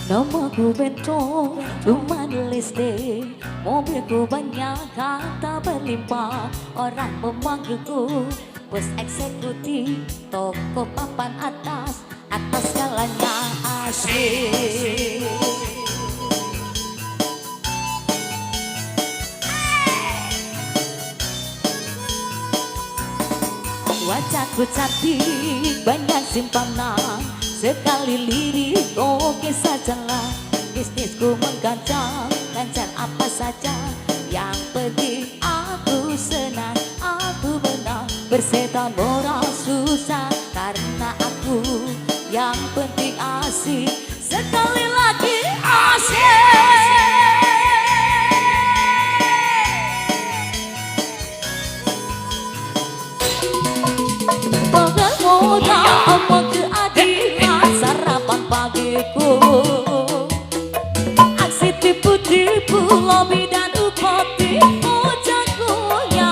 Namaku Bento, rumah listrik, mobilku banyak, harta berlimpah. Orang memanggilku bos eksekutif, toko papan atas, atas jalannya asyik. Wajahku cantik, banyak simpanan, sekali lirik oke sajalah. Bisnisku menggancang, lancar apa saja, yang penting aku senang, aku menang. Bersetan moral susah, karena aku yang penting asik. Sekali lagi asik. Pengemuda omong keadilan, sarapan pagiku. Aksi tipu-tipu, lobi dan upati, oh jagonya.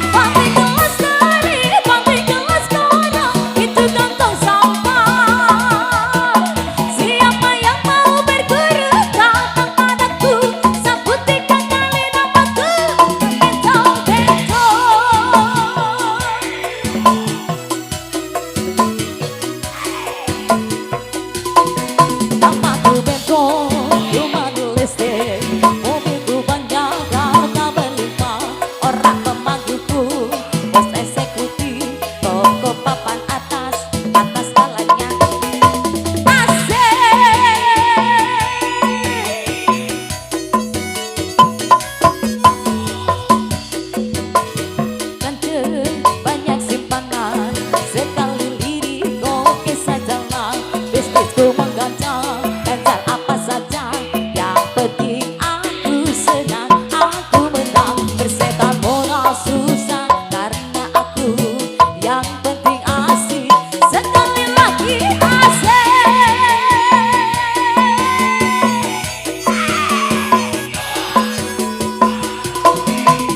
Pantai gelas dari, pantai gelas koran, itu kantong sampah. Siapa yang mau berguru, datang padaku, sabut 3 kali namaku, Bento-Bento. Namaku Bento, rumah listrik, mobilku banyak, harta berlimpah. Orang memanggilku bos eksekutif, toko papan atas, atas jalannya asik. Kenceng, banyak simpanan, sekali lirik oke sajalah. Bisnisku menggancang, ganjar apa saja, yang penting aku senang, aku menang. Bersetan moral susah, karena aku yang penting asik. Sekali lagi asik.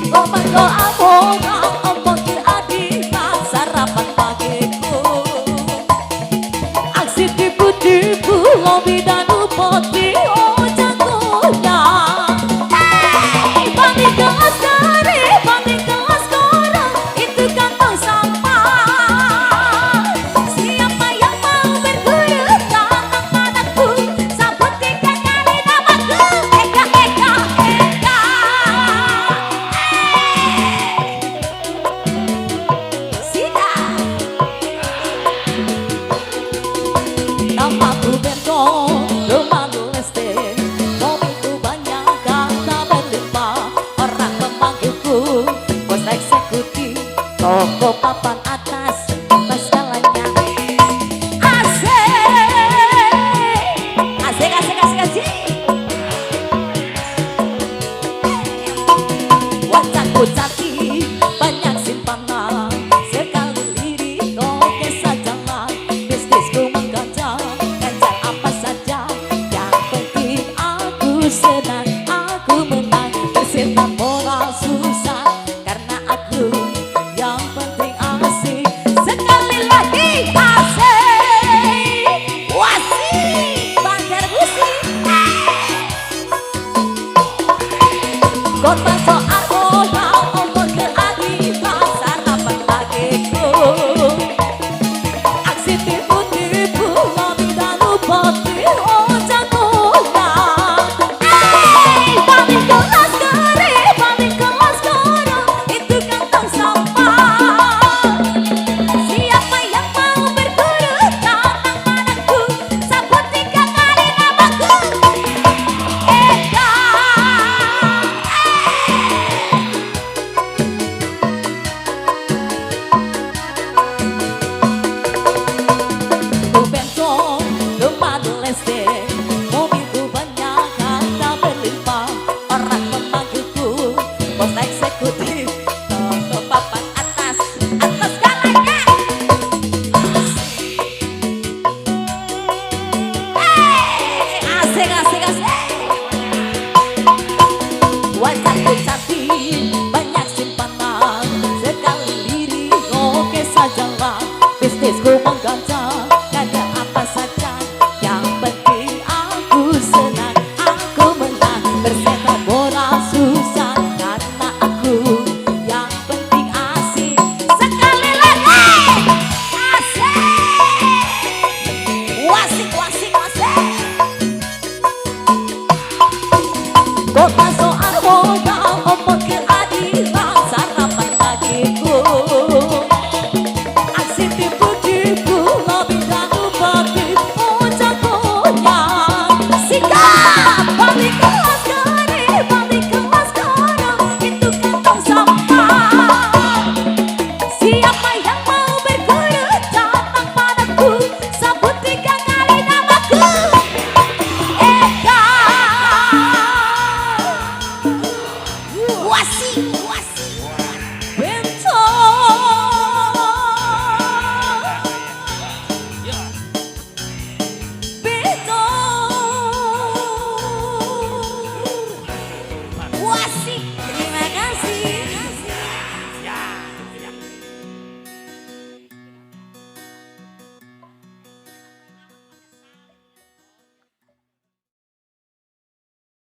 Komando abongan, omong keadilan, sarapan pagiku. Aksi tipu-tipu, lobi dan upati, oh jagonya. Pantai gelas dari, pantai gelas koran, itu kantong sampah. Siapa yang mau berguru, datang padaku, sabut 3 kali namaku, Eka, Eka, Eka. Siap. Namaku Bento, rumah listrik, mobilku banyak, harta berlimpah. Orang memanggilku bos eksekutif, toko papan atas, atas jalannya asik. Asik, asik, asik, asik. Wajahku cantik, banyak simpanan, sekali lirik oke sajalah. Bisnisku menggancang, ganjar apa saja, yang penting aku senang, aku menang. Bersetan moral susah, karena aku yang penting asik. Sekali lagi asik. Wasik, Banggar Busi. Kota soal moral, omong keadilan, sarapan pagiku. Aksi tipu-tipu, lobi dan upati, oh jagonya. Pantai gelas dari, pantai gelas koran, itu kantong sampah. Siapa yang mau berguru, datang padaku, sabut 3 kali namaku, Eka. Ku Bento, rumah listrik, mobilku banyak, harta berlimpah. Orang memanggilku bos eksekutif, toko papan atas, atas jalannya asik, asik, asik. Wajahku cantik, banyak simpanan, sekali lirik oke sajalah. Bisnisku menggancang, ganjar apa saja, yang penting Bento Bento Wasik